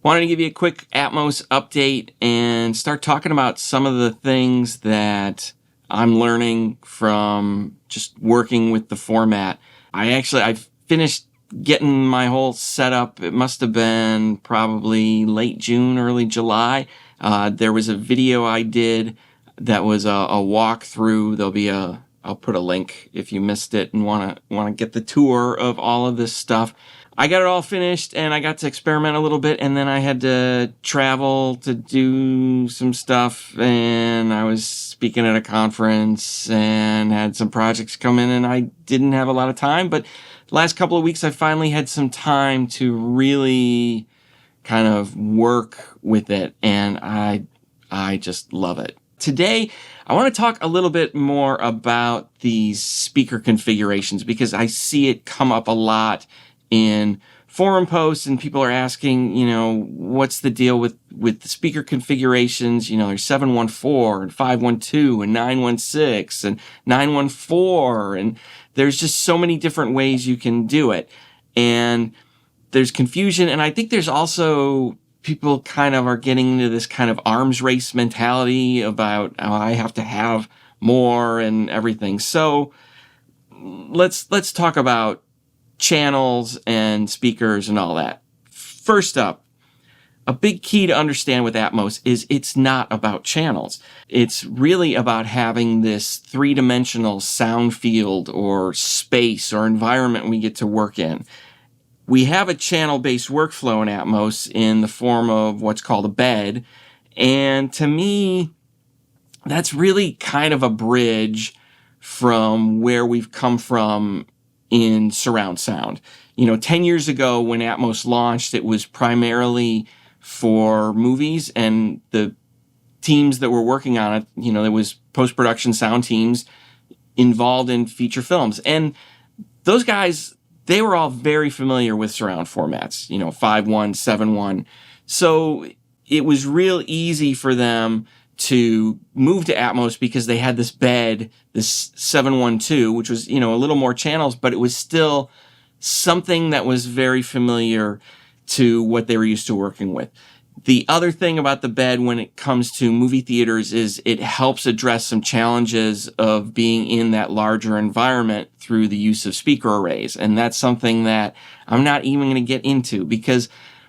Wanted to give you a quick Atmos update and start talking about some of the things that I'm learning from just working with the format. I finished getting my whole setup. It must have been probably late June, early July. There was a video I did that was a walkthrough. I'll put a link if you missed it and want to get the tour of all of this stuff. I got it all finished and I got to experiment a little bit, and then I had to travel to do some stuff, and I was speaking at a conference and had some projects come in, and I didn't have a lot of time. But the last couple of weeks I finally had some time to really kind of work with it, and I just love it. Today, I want to talk a little bit more about these speaker configurations because I see it come up a lot in forum posts, and people are asking, what's the deal with the speaker configurations? There's 714 and 512 and 916 and 914, and there's just so many different ways you can do it. And there's confusion, and I think there's also people kind of are getting into this kind of arms race mentality about, I have to have more and everything. So let's talk about channels and speakers and all that. First up, a big key to understand with Atmos is it's not about channels. It's really about having this three-dimensional sound field or space or environment we get to work in. We have a channel-based workflow in Atmos in the form of what's called a bed. And to me, that's really kind of a bridge from where we've come from in surround sound. 10 years ago when Atmos launched, it was primarily for movies, and the teams that were working on it, there was post-production sound teams involved in feature films. And those guys, they were all very familiar with surround formats, 5.1, 7.1. So it was real easy for them to move to Atmos because they had this bed, this 712, which was, a little more channels, but it was still something that was very familiar to what they were used to working with. The other thing about the bed when it comes to movie theaters is it helps address some challenges of being in that larger environment through the use of speaker arrays. And that's something that I'm not even going to get into because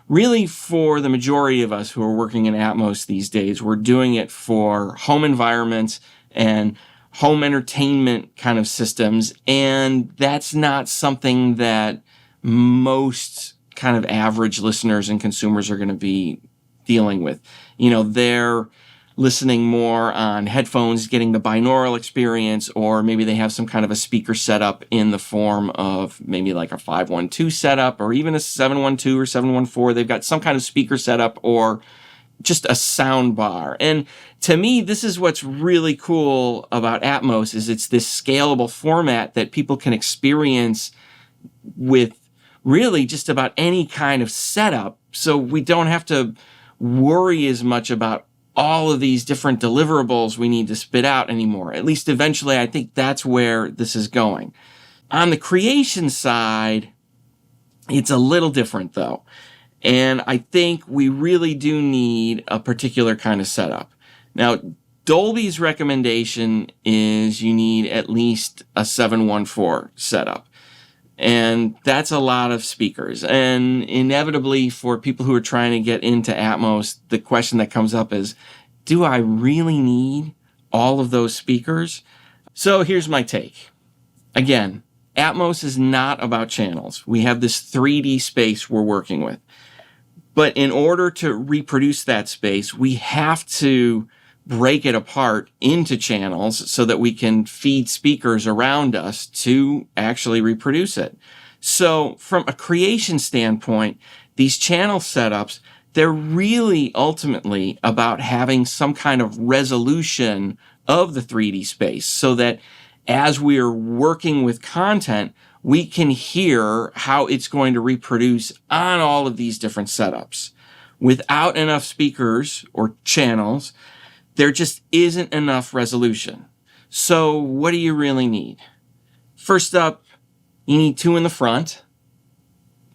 really, for the majority of us who are working in Atmos these days, we're doing it for home environments and home entertainment kind of systems. And that's not something that most kind of average listeners and consumers are going to be dealing with. They're listening more on headphones, getting the binaural experience, or maybe they have some kind of a speaker setup in the form of maybe like a 512 setup or even a 712 or 714. They've got some kind of speaker setup or just a sound bar. And to me, this is what's really cool about Atmos is it's this scalable format that people can experience with really just about any kind of setup. So we don't have to worry as much about all of these different deliverables we need to spit out anymore. At least eventually, I think that's where this is going. On the creation side, it's a little different though. And I think we really do need a particular kind of setup. Now, Dolby's recommendation is you need at least a 714 setup. And that's a lot of speakers. And inevitably, for people who are trying to get into Atmos, the question that comes up is, do I really need all of those speakers? So here's my take. Again, Atmos is not about channels. We have this 3D space we're working with. But in order to reproduce that space, we have to break it apart into channels so that we can feed speakers around us to actually reproduce it. So from a creation standpoint, these channel setups, they're really ultimately about having some kind of resolution of the 3D space so that as we are working with content, we can hear how it's going to reproduce on all of these different setups. Without enough speakers or channels, there just isn't enough resolution. So what do you really need? First up, you need two in the front.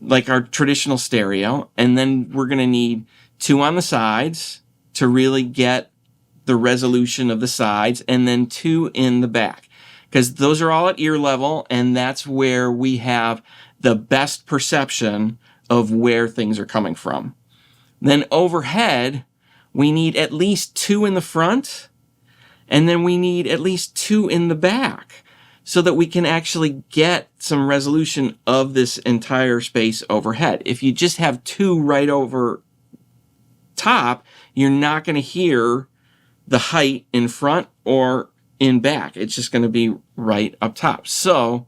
like our traditional stereo. And then we're going to need 2 on the sides to really get the resolution of the sides, and then 2 in the back, because those are all at ear level, and that's where we have the best perception of where things are coming from. Then overhead, we need at least 2 in the front, and then we need at least 2 in the back, so that we can actually get some resolution of this entire space overhead. If you just have 2 right over top, you're not going to hear the height in front or in back. It's just going to be right up top. So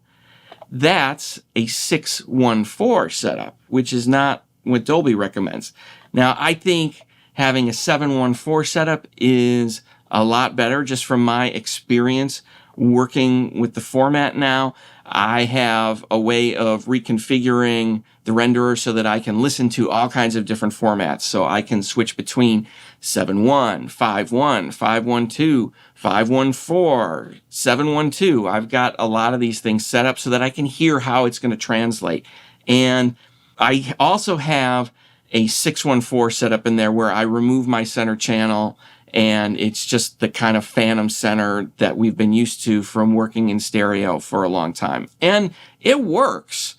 that's a 614 setup, which is not what Dolby recommends. Now, I think having a 714 setup is a lot better, just from my experience working with the format now. I have a way of reconfiguring the renderer so that I can listen to all kinds of different formats. So I can switch between 7.1, 5.1, 5.1.2, 5.1.4, 7.1.2. I've got a lot of these things set up so that I can hear how it's going to translate. And I also have a 614 setup in there where I remove my center channel, and it's just the kind of phantom center that we've been used to from working in stereo for a long time. And it works.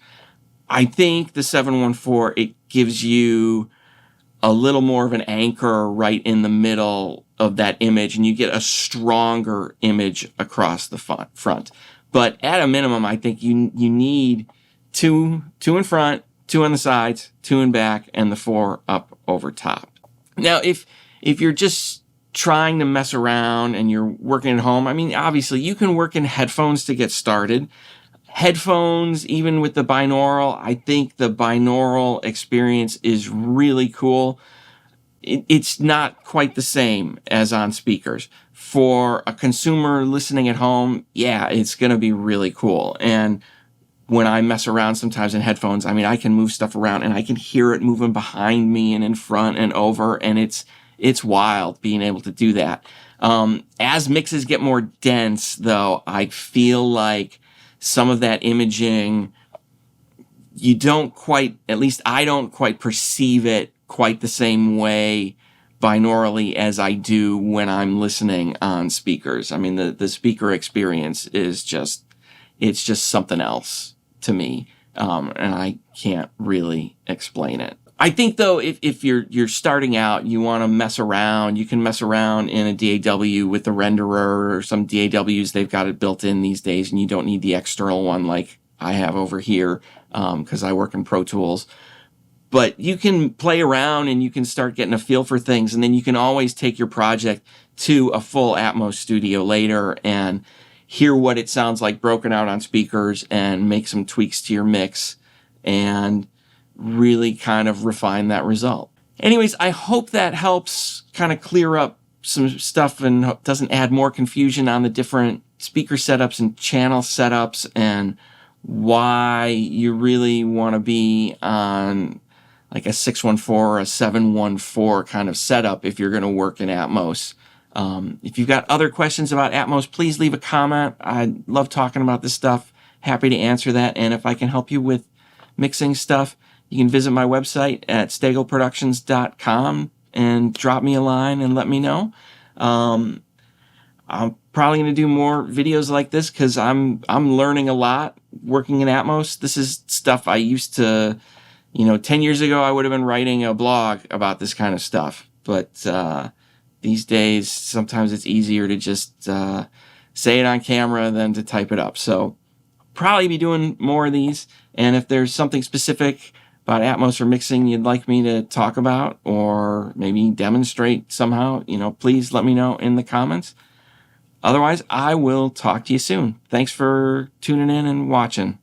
I think the 714, it gives you a little more of an anchor right in the middle of that image, and you get a stronger image across the front. But at a minimum, I think you need 2 in front, 2 on the sides, 2 in back, and the 4 up over top. Now, if you're just trying to mess around and you're working at home, I mean, obviously you can work in headphones to get started. Headphones, even with the binaural, I think the binaural experience is really cool. It's not quite the same as on speakers. For a consumer listening at home, yeah, it's going to be really cool. And when I mess around sometimes in headphones, I mean, I can move stuff around and I can hear it moving behind me and in front and over, and it's wild being able to do that. As mixes get more dense, though, I feel like some of that imaging, you don't quite, at least I don't quite perceive it quite the same way binaurally as I do when I'm listening on speakers. I mean, the speaker experience is it's just something else to me, and I can't really explain it. I think, though, if you're starting out, you want to mess around, you can mess around in a DAW with the renderer, or some DAWs, they've got it built in these days, and you don't need the external one like I have over here, because I work in Pro Tools. But you can play around and you can start getting a feel for things, and then you can always take your project to a full Atmos studio later and hear what it sounds like broken out on speakers and make some tweaks to your mix and really kind of refine that result. Anyways, I hope that helps kind of clear up some stuff and doesn't add more confusion on the different speaker setups and channel setups, and why you really want to be on like a 614 or a 714 kind of setup if you're going to work in Atmos. If you've got other questions about Atmos, please leave a comment. I love talking about this stuff. Happy to answer that. And if I can help you with mixing stuff, you can visit my website at staglproductions.com and drop me a line and let me know. I'm probably going to do more videos like this because I'm learning a lot working in Atmos. This is stuff I used to, 10 years ago, I would have been writing a blog about this kind of stuff. But these days, sometimes it's easier to just say it on camera than to type it up. So probably be doing more of these. And if there's something specific about Atmos or mixing you'd like me to talk about or maybe demonstrate somehow, please let me know in the comments. Otherwise, I will talk to you soon. Thanks for tuning in and watching.